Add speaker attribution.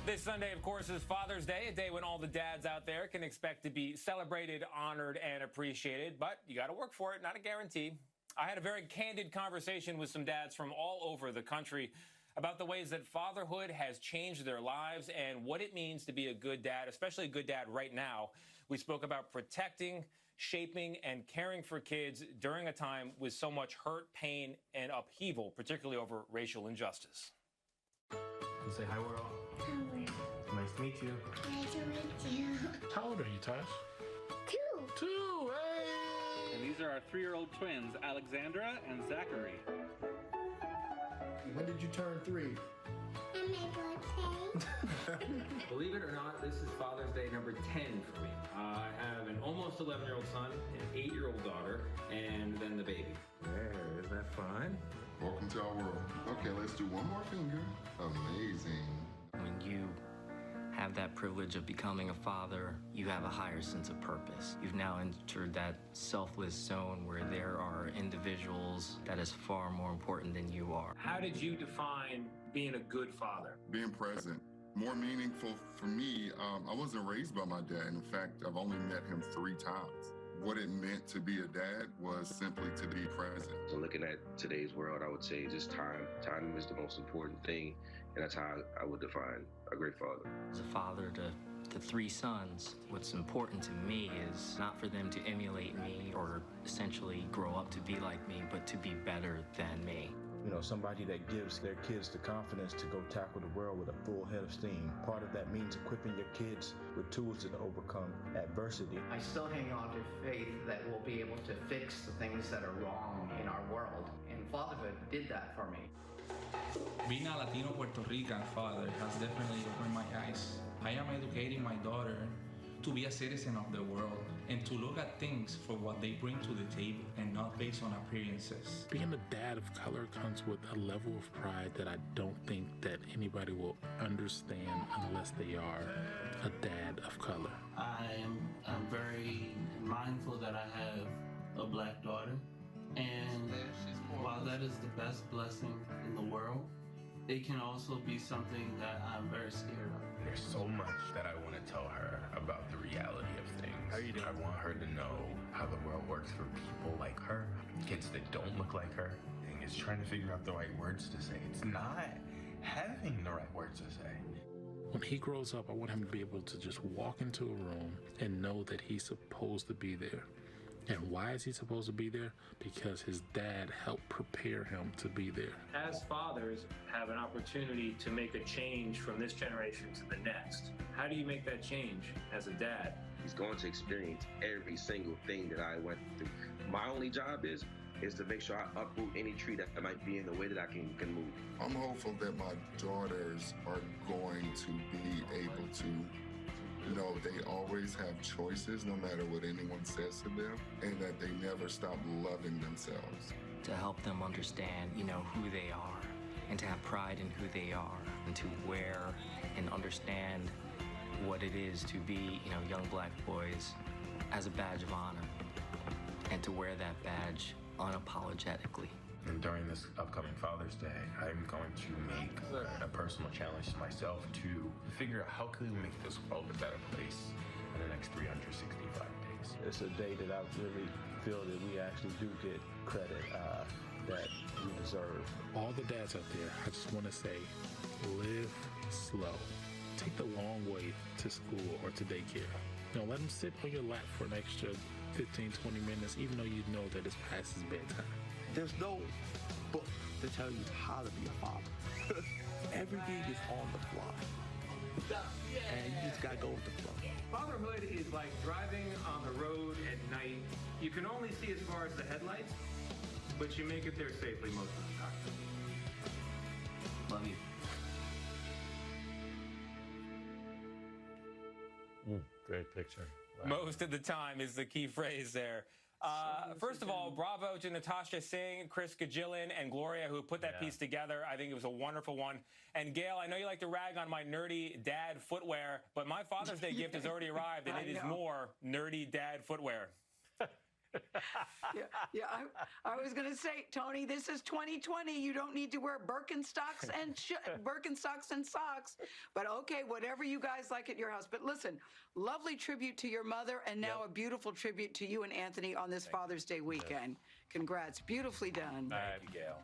Speaker 1: This Sunday, of course, is Father's Day, a day when all the dads out there can expect to be celebrated, honored, and appreciated. But you got to work for it, not a guarantee. I had a very candid conversation with some dads from all over the country about the ways that fatherhood has changed their lives and what it means to be a good dad, especially a good dad right now. We spoke about protecting, shaping, and caring for kids during a time with so much hurt, pain, and upheaval, particularly over racial injustice.
Speaker 2: Say hi, world.
Speaker 3: Hi, world.
Speaker 2: Nice to meet you.
Speaker 3: Nice to meet you.
Speaker 4: How old are you, Tosh?
Speaker 3: 2.
Speaker 4: 2, hey!
Speaker 5: And these are our 3-year-old twins, Alexandra and Zachary.
Speaker 6: When did you turn 3?
Speaker 3: On my birthday.
Speaker 2: Believe it or not, this is Father's Day number 10 for me. I have an almost 11-year-old son, an 8-year-old daughter, and then the baby.
Speaker 7: There, is that fun?
Speaker 6: Welcome to our world. Okay, let's do one more finger. Amazing.
Speaker 8: When you have that privilege of becoming a father, you have a higher sense of purpose. You've now entered that selfless zone where there are individuals that is far more important than you are.
Speaker 2: How did you define being a good father?
Speaker 6: Being present. More meaningful for me, I wasn't raised by my dad. In fact, I've only met him 3 times. What it meant to be a dad was simply to be present.
Speaker 9: So looking at today's world, I would say just time. Time is the most important thing, and that's how I would define a great father.
Speaker 8: As a father to 3 sons, what's important to me is not for them to emulate me or essentially grow up to be like me, but to be better than me.
Speaker 10: You know, somebody that gives their kids the confidence to go tackle the world with a full head of steam. Part of that means equipping your kids with tools to overcome adversity.
Speaker 11: I still hang on to faith that we'll be able to fix the things that are wrong in our world, and fatherhood did that for me.
Speaker 12: Being a Latino Puerto Rican father has definitely opened my eyes. I am educating my daughter to be a citizen of the world and to look at things for what they bring to the table and not based on appearances.
Speaker 4: Being a dad of color comes with a level of pride that I don't think that anybody will understand unless they are a dad of color.
Speaker 13: I'm very mindful that I have a black daughter, and while that is the best blessing in the world, it can also be something that I'm very scared of.
Speaker 7: There's so much that I want to tell her about the reality of things. I want her to know how the world works for people like her, kids that don't look like her. And it's trying to figure out the right words to say. It's not having the right words to say.
Speaker 4: When he grows up, I want him to be able to just walk into a room and know that he's supposed to be there. And why is he supposed to be there? Because his dad helped prepare him to be there.
Speaker 2: As fathers have an opportunity to make a change from this generation to the next. How do you make that change as a dad?
Speaker 9: He's going to experience every single thing that I went through. My only job is to make sure I uproot any tree that might be in the way that I can move.
Speaker 6: I'm hopeful that my daughters are going to be able to know they always have choices no matter what anyone says to them, and that they never stop loving themselves.
Speaker 8: To help them understand, who they are, and to have pride in who they are, and to wear and understand what it is to be, young black boys as a badge of honor, and to wear that badge unapologetically.
Speaker 7: And during this upcoming Father's Day, I'm going to make a personal challenge to myself to figure out how can we make this world a better place in the next 365 days.
Speaker 10: It's a day that I really feel that we actually do get credit that we deserve.
Speaker 4: All the dads out there, I just want to say, live slow. Take the long way to school or to daycare. Let them sit on your lap for an extra 15, 20 minutes, even though you know that it's past his bedtime.
Speaker 14: There's no book to tell you how to be a father. Everything is on the fly. And you just gotta go with the flow.
Speaker 2: Fatherhood is like driving on the road at night. You can only see as far as the headlights, but you make it there safely most of the time.
Speaker 8: Love you.
Speaker 5: Great picture.
Speaker 1: Wow. Most of the time is the key phrase there. First of all, bravo to Natasha Singh, Chris Gajillin, and Gloria who put that piece together. I think it was a wonderful one. And Gail, I know you like to rag on my nerdy dad footwear, but my Father's Day gift has already arrived, and it is more nerdy dad footwear.
Speaker 15: Yeah. I was going to say, Tony, this is 2020. You don't need to wear Birkenstocks and Birkenstocks and socks. But okay, whatever you guys like at your house. But listen, lovely tribute to your mother, and now a beautiful tribute to you and Anthony on this Father's Day weekend. Congrats. Beautifully done.
Speaker 1: Thank you, Gail.